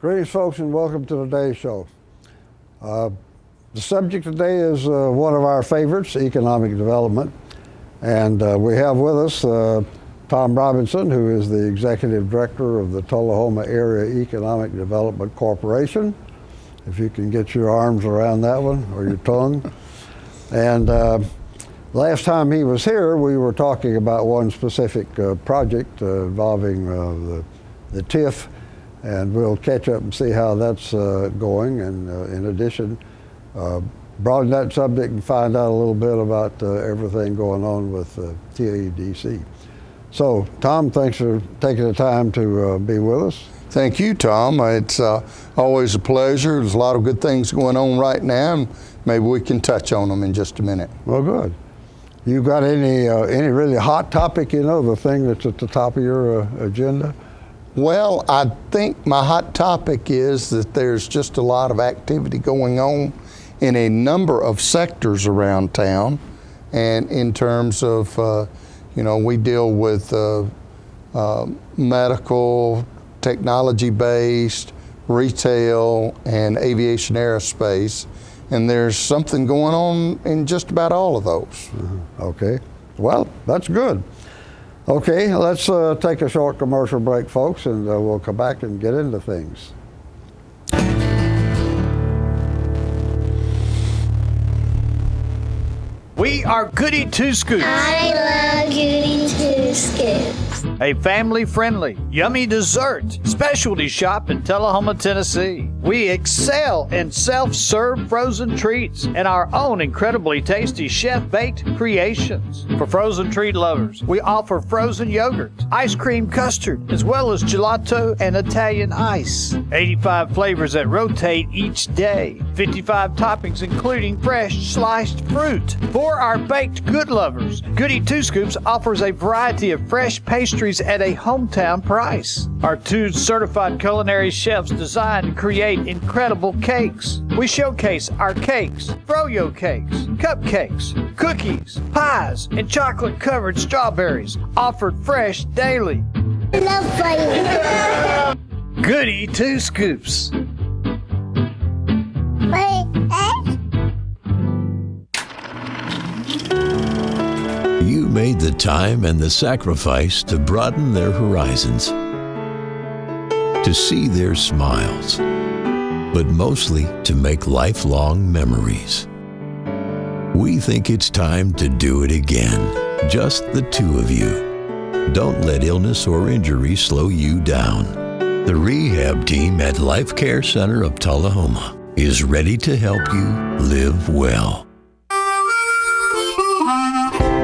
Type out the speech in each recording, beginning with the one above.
Greetings, folks, and welcome to today's show. The subject today is one of our favorites, economic development. And we have with us Thom Robinson, who is the Executive Director of the Tullahoma Area Economic Development Corporation. If you can get your arms around that one, or your tongue. And last time he was here, we were talking about one specific project involving the TIF. And we'll catch up and see how that's going. And in addition, broaden that subject and find out a little bit about everything going on with TADC. So, Thom, thanks for taking the time to be with us. Thank you, Tom. It's always a pleasure. There's a lot of good things going on right now, and maybe we can touch on them in just a minute. Well, good. You got any really hot topic, the thing that's at the top of your agenda? Well, I think my hot topic is that there's just a lot of activity going on in a number of sectors around town. And in terms of, we deal with medical, technology-based, retail, and aviation aerospace. And there's something going on in just about all of those. Okay. Well, that's good. Okay, let's take a short commercial break, folks, and we'll come back and get into things. We are Goody Two Scoops. I love Goody Two Scoops. A family-friendly, yummy dessert specialty shop in Tullahoma, Tennessee. We excel in self-serve frozen treats and our own incredibly tasty chef-baked creations. For frozen treat lovers, we offer frozen yogurt, ice cream custard, as well as gelato and Italian ice. 85 flavors that rotate each day. 55 toppings including fresh sliced fruit. For our baked good lovers, Goody Two Scoops offers a variety of fresh pastries at a hometown price. Our 2 certified culinary chefs design and create incredible cakes. We showcase our cakes, froyo cakes, cupcakes, cookies, pies, and chocolate-covered strawberries, offered fresh daily. I love playing. Goody Two Scoops. You made the time and the sacrifice to broaden their horizons, to see their smiles, but mostly to make lifelong memories. We think it's time to do it again, just the 2 of you. Don't let illness or injury slow you down. The rehab team at Life Care Center of Tullahoma is ready to help you live well.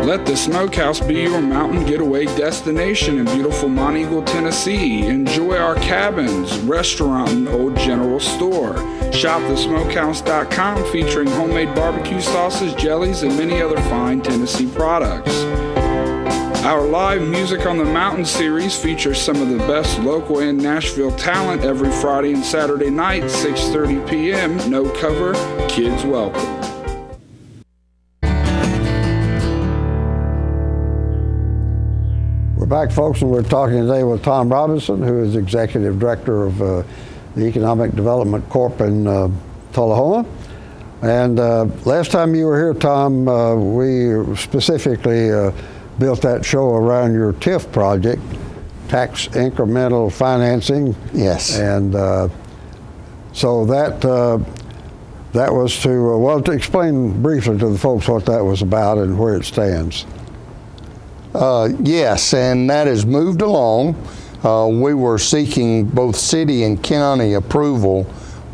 Let the Smokehouse be your mountain getaway destination in beautiful Monteagle, Tennessee. Enjoy our cabins, restaurant, and old general store. Shop thesmokehouse.com featuring homemade barbecue sauces, jellies, and many other fine Tennessee products. Our live Music on the Mountain series features some of the best local and Nashville talent every Friday and Saturday night, 6:30 p.m. No cover, kids welcome. We're back, folks, and we're talking today with Thom Robinson, who is Executive Director of the Economic Development Corp in Tullahoma. And last time you were here, Thom, we specifically built that show around your TIF project, tax incremental financing. Yes. And so that was to explain briefly to the folks what that was about and where it stands. Yes, and that has moved along. We were seeking both city and county approval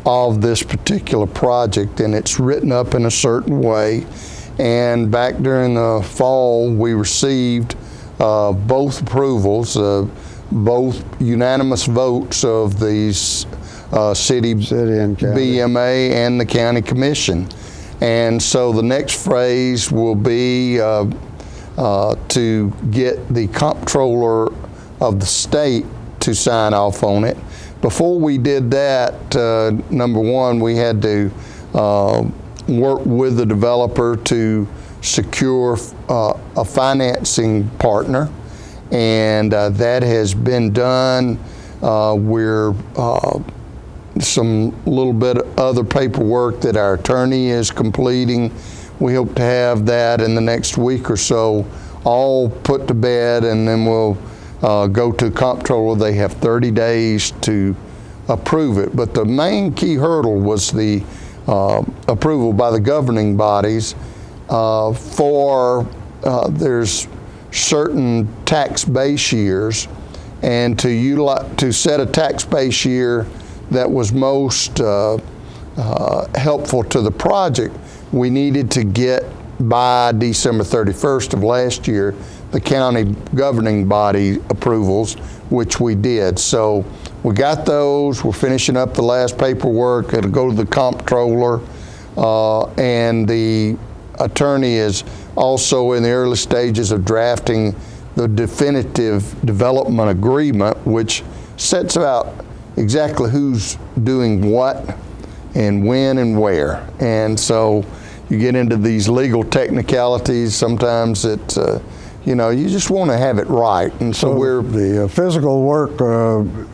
of this particular project, and it's written up in a certain way. And back during the fall, we received both approvals, both unanimous votes of these city and BMA and the county commission. And so the next phase will be to get the comptroller of the state to sign off on it. Before we did that, number one, we had to work with the developer to secure a financing partner, and that has been done. We're some little bit of other paperwork that our attorney is completing. We hope to have that in the next week or so, all put to bed, and then we'll go to comptroller. They have 30 days to approve it. But the main key hurdle was the approval by the governing bodies there's certain tax base years, and to set a tax base year that was most helpful to the project, we needed to get by December 31st of last year the county governing body approvals, which we did. So we got those. We're finishing up the last paperwork. It'll go to the comptroller, and the attorney is also in the early stages of drafting the definitive development agreement, which sets out exactly who's doing what and when and where. And so you get into these legal technicalities. Sometimes it, you just want to have it right. And so the physical work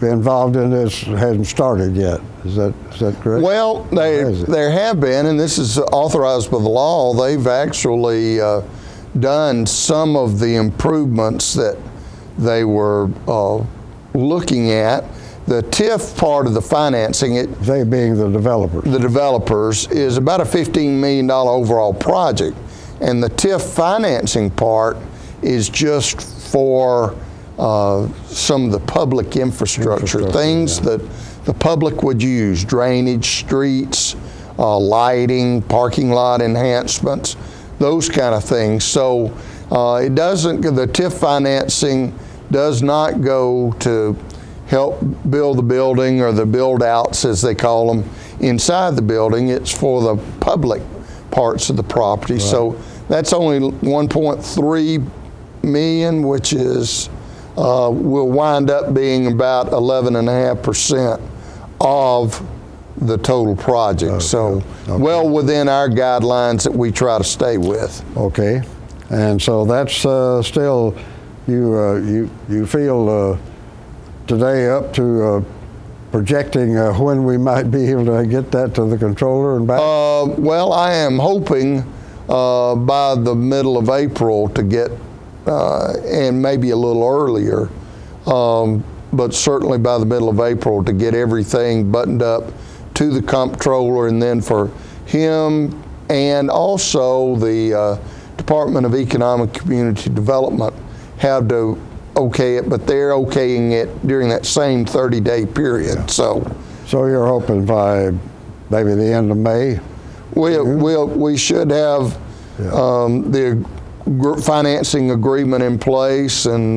involved in this hasn't started yet. Is that correct? Well, there have been, and this is authorized by the law. They've actually done some of the improvements that they were looking at. The TIF part of the financing, they being the developers. The developers, is about a $15 million overall project. And the TIF financing part is just for some of the public infrastructure things that the public would use: drainage, streets, lighting, parking lot enhancements, those kind of things. So the TIF financing does not go to help build the building or the build outs, as they call them, inside the building. It's for the public parts of the property. Right. So that's only 1.3 million, which is will wind up being about 11.5% of the total project. Okay. So well within our guidelines that we try to stay with. Okay, and so that's still you feel today up to projecting when we might be able to get that to the controller and back? Well, I am hoping by the middle of April to get, and maybe a little earlier, but certainly by the middle of April to get everything buttoned up to the comptroller, and then for him and also the Department of Economic Community Development have to okay it, but they're okaying it during that same 30-day period. Yeah. So you're hoping by maybe the end of May? We should have the financing agreement in place and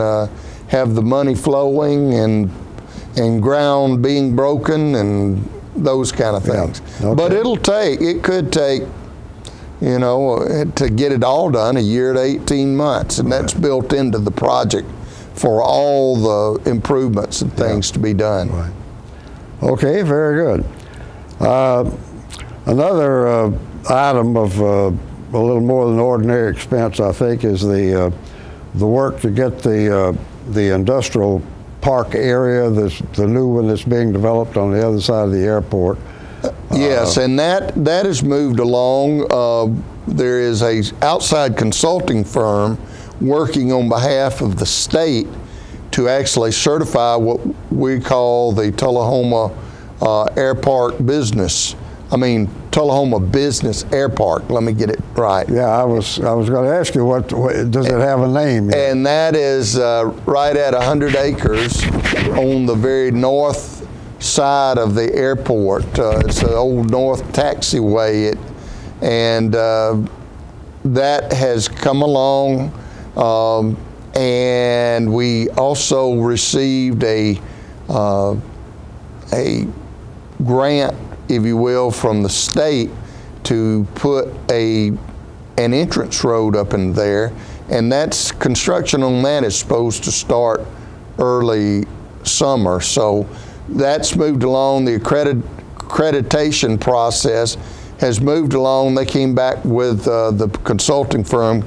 have the money flowing and ground being broken and those kind of things. Yeah. Okay. But it could take, to get it all done, a year to 18 months, and that's built into the project for all the improvements and things to be done. Right. Okay, very good. Another item of a little more than ordinary expense, I think, is the work to get the industrial park area, the new one that's being developed on the other side of the airport. Yes, and that has moved along. There is a outside consulting firm working on behalf of the state to actually certify what we call the Tullahoma Tullahoma Business Air Park. Let me get it right. Yeah, I was going to ask you, what does it have a name? And that is right at 100 acres on the very north side of the airport. It's an old north taxiway, and that has come along. And we also received a grant, if you will, from the state to put an entrance road up in there, and that's construction on that is supposed to start early summer. So that's moved along. The accreditation process has moved along. They came back with the consulting firm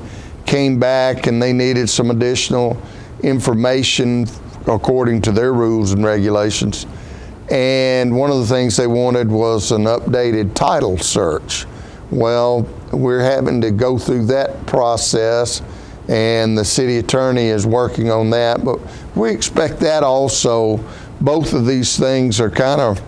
came back, and they needed some additional information according to their rules and regulations And one of the things they wanted was an updated title search. Well, we're having to go through that process, and the city attorney is working on that, but we expect that also. Both of these things are kind of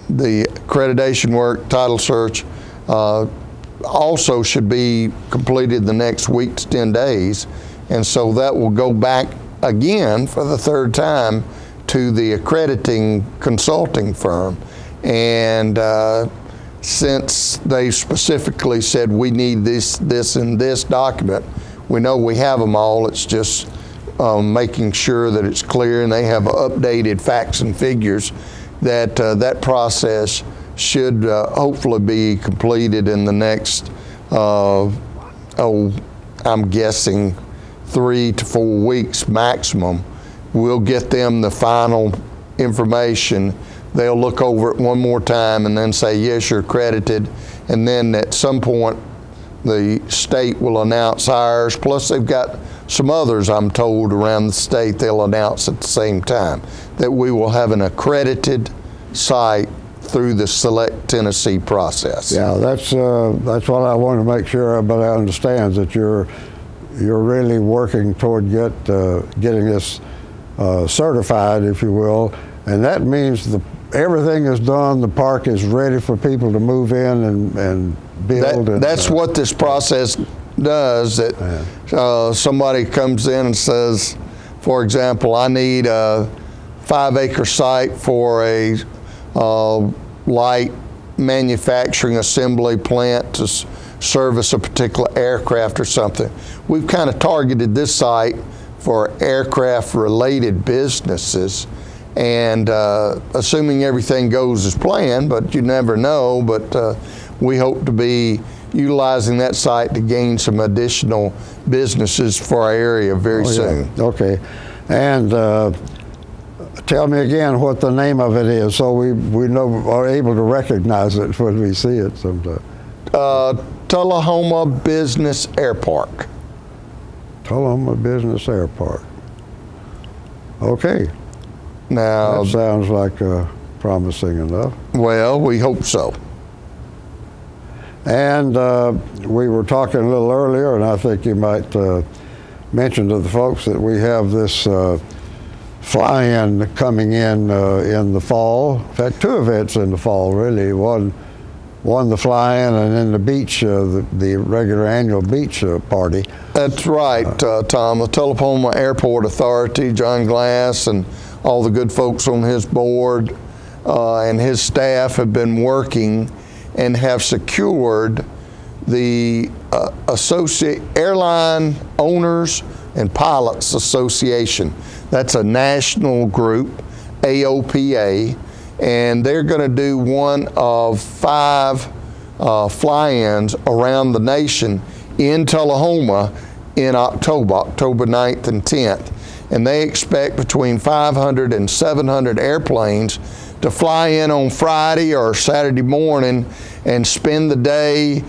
the accreditation work, title search, also should be completed the next week to 10 days. And so that will go back again for the third time to the accrediting consulting firm. And since they specifically said we need this, and this document, we know we have them all. It's just making sure that it's clear and they have updated facts and figures. That process should hopefully be completed in the next, I'm guessing 3 to 4 weeks maximum. We'll get them the final information. They'll look over it one more time and then say, yes, you're accredited. And then at some point, the state will announce ours. Plus, they've got some others, I'm told, around the state they'll announce at the same time, that we will have an accredited site through the Select Tennessee process. Yeah, that's what I want to make sure everybody understands, that you're really working toward getting this certified, if you will, and that means everything is done. The park is ready for people to move in and build. That's what this process does. That somebody comes in and says, for example, I need a 5-acre site for a light manufacturing assembly plant to service a particular aircraft or something. We've kind of targeted this site for aircraft-related businesses, and assuming everything goes as planned, but you never know, but we hope to be utilizing that site to gain some additional businesses for our area very soon. Yeah. Okay, and tell me again what the name of it is, so we are able to recognize it when we see it sometime. Tullahoma Business Air Park. Tullahoma Business Air Park. Okay. Now, that sounds like promising enough. Well, we hope so. And we were talking a little earlier, and I think you might mention to the folks that we have this fly-in coming in the fall. In fact, 2 events in the fall, really. One the fly-in, and then the beach, the regular annual beach party. That's right, Thom. The Tullahoma Airport Authority, John Glass, and all the good folks on his board and his staff have been working and have secured the Airline Owners and Pilots Association. That's a national group, AOPA, and they're going to do one of 5 fly-ins around the nation in Tullahoma in October 9th and 10th. And they expect between 500 and 700 airplanes to fly in on Friday or Saturday morning and spend the day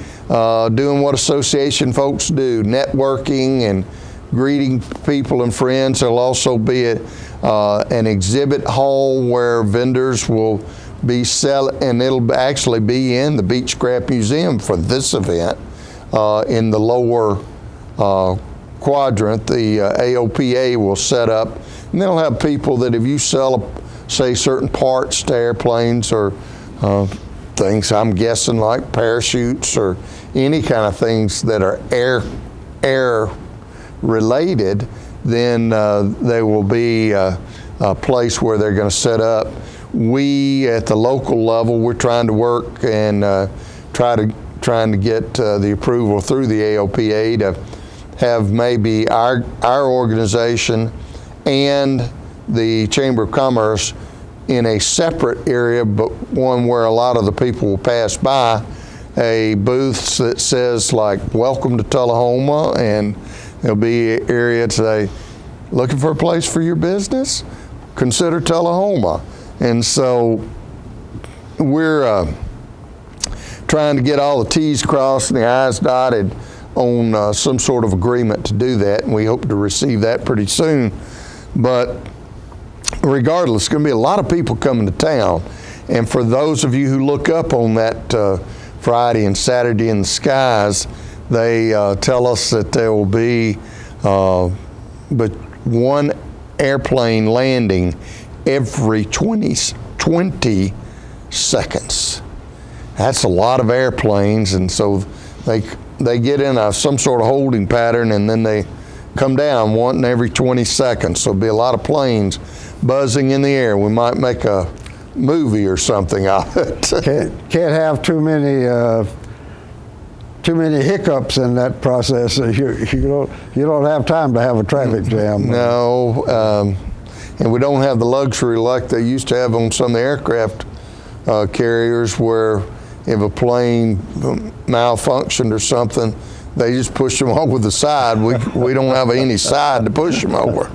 doing what association folks do, networking and greeting people and friends. There'll also be an exhibit hall where vendors will be selling, and it'll actually be in the Beach Scrap Museum for this event in the lower quadrant. The AOPA will set up, and they'll have people that if you sell, say, certain parts to airplanes or things, I'm guessing like parachutes or any kind of things that are air related, then there will be a place where they're going to set up. We at the local level, we're trying to work and trying to get the approval through the AOPA to have maybe our organization and the Chamber of Commerce in a separate area, but one where a lot of the people will pass by, a booth that says like, welcome to Tullahoma, and there'll be an area to say, looking for a place for your business? Consider Tullahoma. And so we're trying to get all the T's crossed and the I's dotted on some sort of agreement to do that, and we hope to receive that pretty soon. But regardless, going to be a lot of people coming to town. And for those of you who look up on that Friday and Saturday in the skies, they tell us that there will be but one airplane landing every 20 seconds. That's a lot of airplanes, and so they get in some sort of holding pattern, and then they come down one every 20 seconds. So there'll be a lot of planes buzzing in the air. We might make a movie or something out of it. Can't have too many hiccups in that process. You don't have time to have a traffic jam. No, and we don't have the luxury like they used to have on some of the aircraft carriers, where if a plane malfunctioned or something, they just push them over the side. We don't have any side to push them over.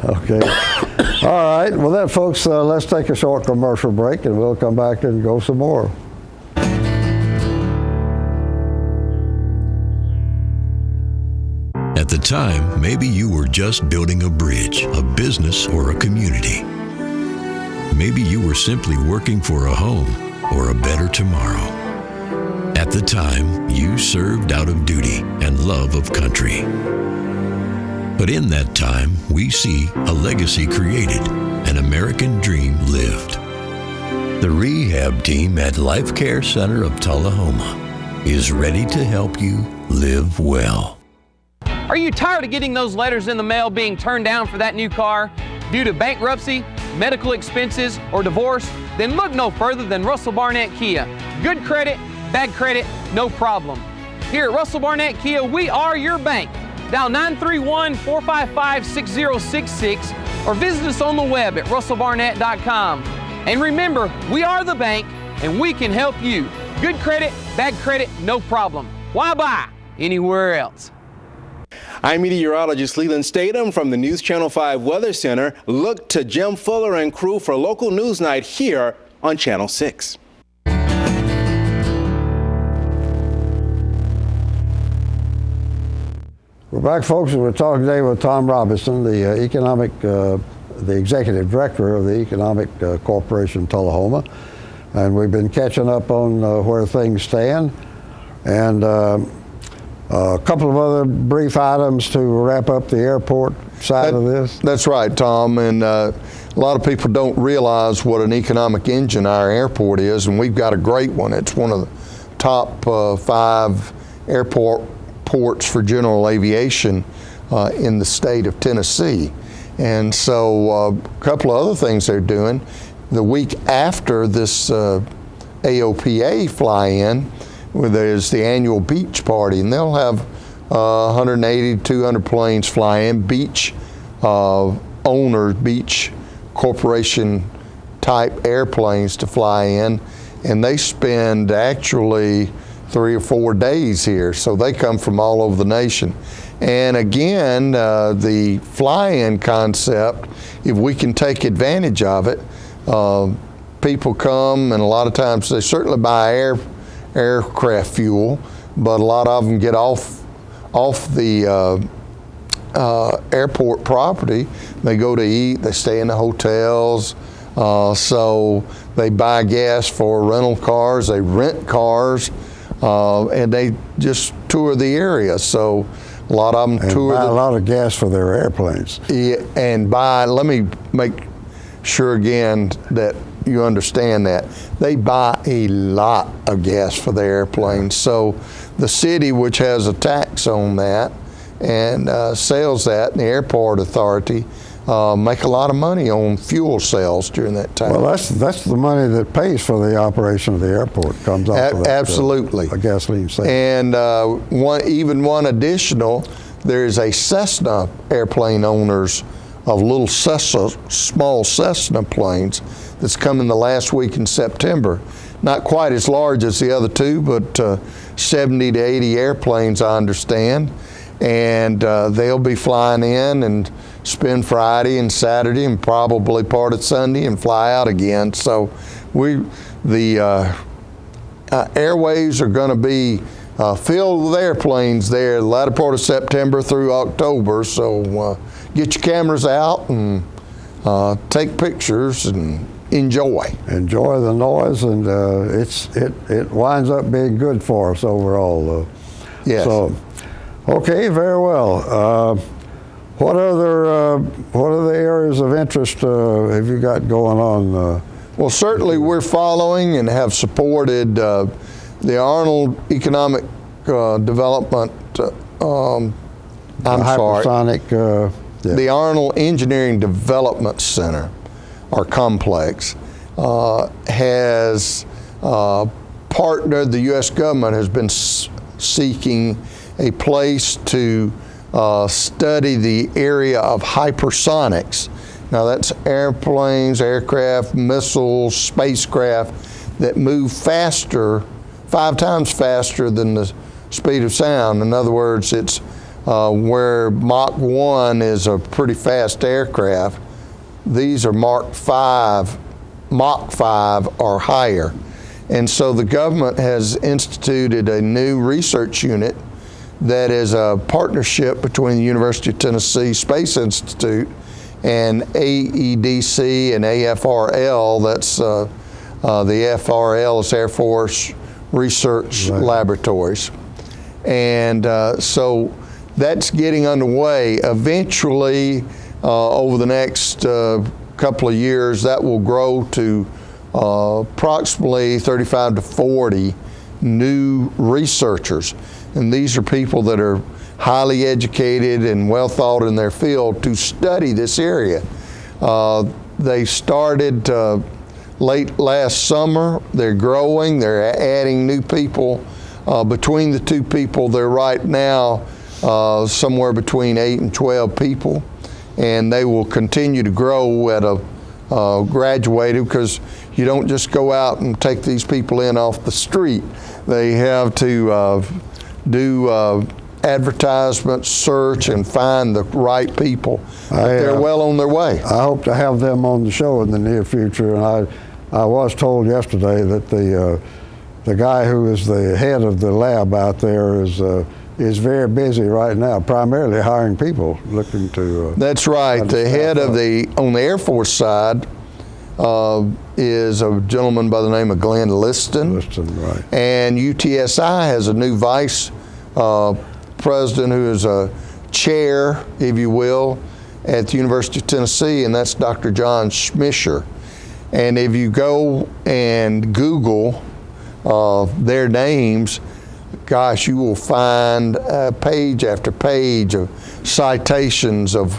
Okay. All right. Well, then, folks, let's take a short commercial break, and we'll come back and go some more. At the time, maybe you were just building a bridge, a business, or a community. Maybe you were simply working for a home or a better tomorrow. At the time, you served out of duty and love of country. But in that time, we see a legacy created, an American dream lived. The rehab team at Life Care Center of Tullahoma is ready to help you live well. Are you tired of getting those letters in the mail being turned down for that new car due to bankruptcy, medical expenses, or divorce? Then look no further than Russell Barnett Kia. Good credit, bad credit, no problem. Here at Russell Barnett Kia, we are your bank. Dial 931-455-6066 or visit us on the web at russellbarnett.com. And remember, we are the bank and we can help you. Good credit, bad credit, no problem. Why buy anywhere else? I'm meteorologist Leland Statham from the News Channel 5 Weather Center. Look to Jim Fuller and crew for local news night here on Channel 6. We're back, folks, and we're talking today with Thom Robinson, the executive director of the Economic Corporation Tullahoma, and we've been catching up on where things stand, and a couple of other brief items to wrap up the airport side of this. That's right, Tom, and a lot of people don't realize what an economic engine our airport is, and we've got a great one. It's one of the top 5 ports for general aviation in the state of Tennessee. And so a couple of other things they're doing. The week after this AOPA fly-in, where there's the annual beach party, and they'll have 180 to 200 planes fly in, beach owners, beach corporation type airplanes to fly in, and they spend actually 3 or 4 days here, so they come from all over the nation. And again, the fly-in concept, if we can take advantage of it, people come, and a lot of times they certainly buy aircraft fuel, but a lot of them get off the airport property. They go to eat, they stay in the hotels, so they buy gas for rental cars, they rent cars, and they just tour the area. So a lot of them tour. Buy a lot of gas for their airplanes. Yeah, and let me make sure again that you understand that. They buy a lot of gas for their airplanes. So the city, which has a tax on that and sells that, and the airport authority make a lot of money on fuel sales during that time. Well, that's the money that pays for the operation of the airport, comes off of that. Absolutely. A gasoline sale. And one additional, there is a Cessna airplane owners of little small Cessna planes that's coming the last week in September. Not quite as large as the other two, but 70 to 80 airplanes, I understand. And they'll be flying in and spend Friday and Saturday and probably part of Sunday and fly out again. So the airways are going to be filled with airplanes there the latter part of September through October. So get your cameras out and take pictures and enjoy. Enjoy the noise, and it winds up being good for us overall. Yes. So, okay, very well. What other areas of interest have you got going on? Well, certainly we're following and have supported the Arnold Economic Development. Hypersonic. The Arnold Engineering Development Center, or complex, has partnered. The U.S. government has been seeking a place to study the area of hypersonics. Now that's airplanes, aircraft, missiles, spacecraft that move faster, 5 times faster than the speed of sound. In other words, it's where Mach 1 is a pretty fast aircraft. These are Mach 5 or higher. And so the government has instituted a new research unit that is a partnership between the University of Tennessee Space Institute and AEDC and AFRL. That's the FRL is Air Force Research Laboratories. And so that's getting underway. Eventually, over the next couple of years, that will grow to approximately 35 to 40 new researchers. And these are people that are highly educated and well thought in their field to study this area. They started late last summer. They're growing. They're adding new people. Between the two people, they're right now somewhere between 8 and 12 people, and they will continue to grow at a graduated, because you don't just go out and take these people in off the street. They have to do advertisements, search, and find the right people. They're well on their way. I hope to have them on the show in the near future, and I was told yesterday that the guy who is the head of the lab out there is very busy right now, primarily hiring people looking to. That's right. The head of on the Air Force side is a gentleman by the name of Glenn Liston. Right. And UTSI has a new vice president who is a chair, if you will, at the University of Tennessee, and that's Dr. John Schmischer. And if you go and Google their names, gosh, you will find page after page of citations of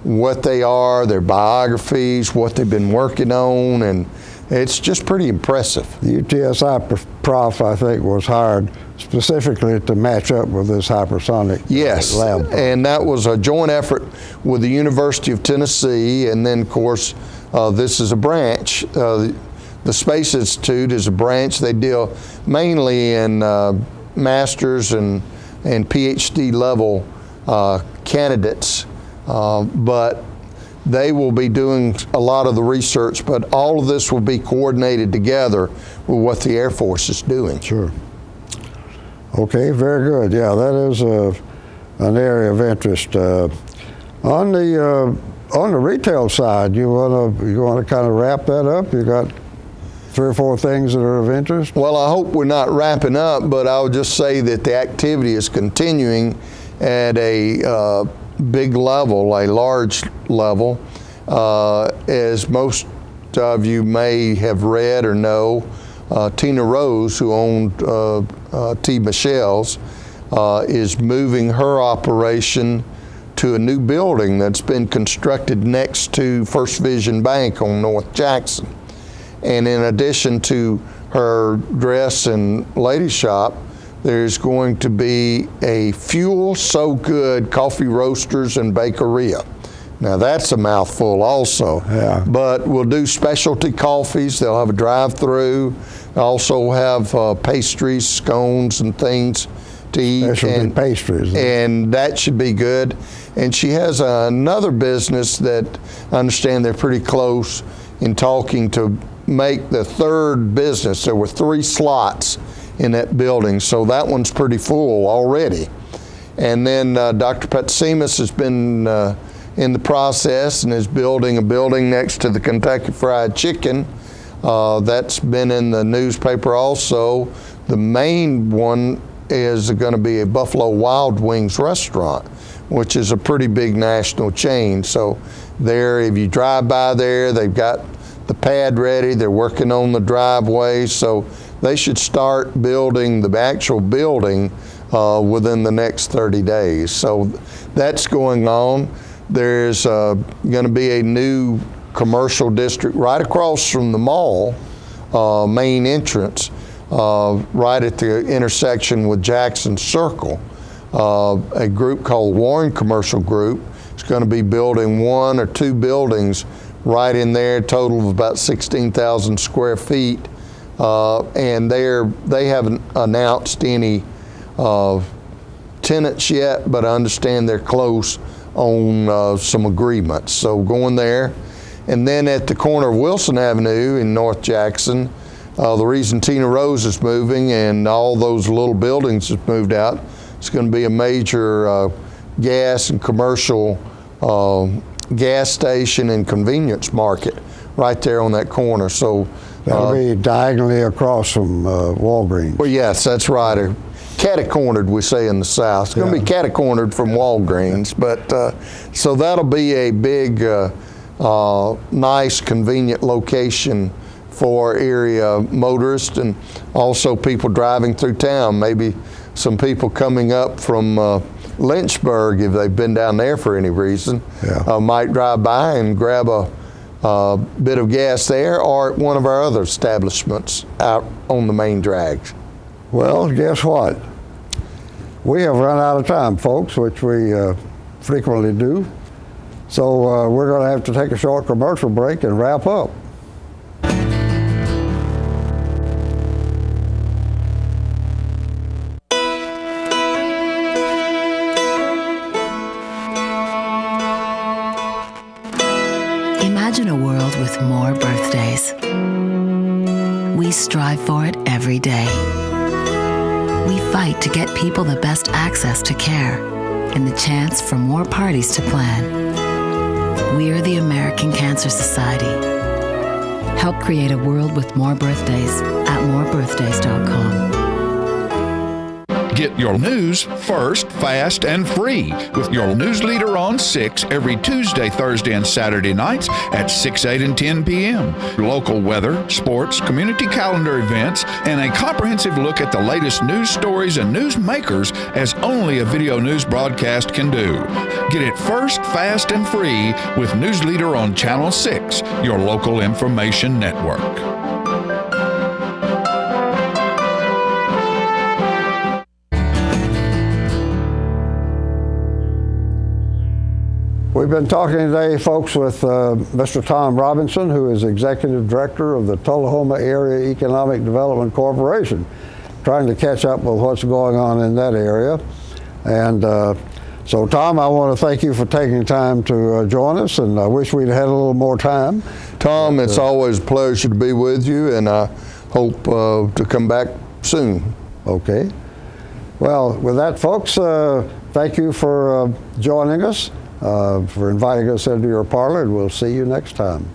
what they are, their biographies, what they've been working on, and it's just pretty impressive. The UTSI prof, I think, was hired specifically to match up with this hypersonic lab. And that was a joint effort with the University of Tennessee, and then, of course, this is a branch. The Space Institute is a branch. They deal mainly in master's and PhD level candidates, but they will be doing a lot of the research, but all of this will be coordinated together with what the Air Force is doing. Sure. Okay, very good. Yeah, that is an area of interest. On the retail side, you want to kind of wrap that up? You got 3 or 4 things that are of interest? Well, I hope we're not wrapping up, but I'll just say that the activity is continuing at a big level, a large level. As most of you may have read or know, Tina Rose, who owned T. Michelle's, is moving her operation to a new building that's been constructed next to First Vision Bank on North Jackson. And in addition to her dress and lady shop, there's going to be a Fuel So Good coffee roasters and bakeria. Now that's a mouthful also. Yeah. But we'll do specialty coffees. They'll have a drive-through. Also have pastries, scones, and things to eat. Specialty pastries. And that should be good. And she has another business that I understand they're pretty close in talking to make the 3rd business. There were 3 slots in that building, so that one's pretty full already. And then Dr. Patsemis has been in the process and is building a building next to the Kentucky Fried Chicken. That's been in the newspaper also. The main one is going to be a Buffalo Wild Wings restaurant, which is a pretty big national chain. So there, if you drive by there, they've got the pad ready. They're working on the driveway. So they should start building the actual building within the next 30 days. So that's going on. There's going to be a new commercial district right across from the mall, main entrance, right at the intersection with Jackson Circle. A group called Warren Commercial Group is going to be building 1 or 2 buildings right in there, total of about 16,000 square feet. And they haven't announced any tenants yet, but I understand they're close on some agreements. So going there. And then at the corner of Wilson Avenue in North Jackson, the reason Tina Rose is moving and all those little buildings have moved out, it's going to be a major gas and commercial gas station and convenience market right there on that corner. So that'll be diagonally across from Walgreens. Well, yes, that's right. Catty-cornered, we say in the South. It's going to be catty-cornered from Walgreens, but so that'll be a big, nice, convenient location for area motorists and also people driving through town. Maybe some people coming up from Lynchburg, if they've been down there for any reason, might drive by and grab a bit of gas there or at one of our other establishments out on the main drags. Well, guess what? We have run out of time, folks, which we frequently do. So we're going to have to take a short commercial break and wrap up. Imagine a world with more birthdays. We strive for it every day. We fight to get people the best access to care and the chance for more parties to plan. We're the American Cancer Society. Help create a world with more birthdays at morebirthdays.com. Get your news first, fast, and free with your news leader on 6 every Tuesday, Thursday, and Saturday nights at 6, 8, and 10 p.m. Local weather, sports, community calendar events, and a comprehensive look at the latest news stories and news makers as only a video news broadcast can do. Get it first, fast, and free with News Leader on Channel 6, your local information network. We've been talking today, folks, with Mr. Thom Robinson, who is Executive Director of the Tullahoma Area Economic Development Corporation, trying to catch up with what's going on in that area. And so, Thom, I want to thank you for taking time to join us, and I wish we'd had a little more time. Tom, it's always a pleasure to be with you, and I hope to come back soon. Okay. Well, with that, folks, thank you for joining us, for inviting us into your parlor, and we'll see you next time.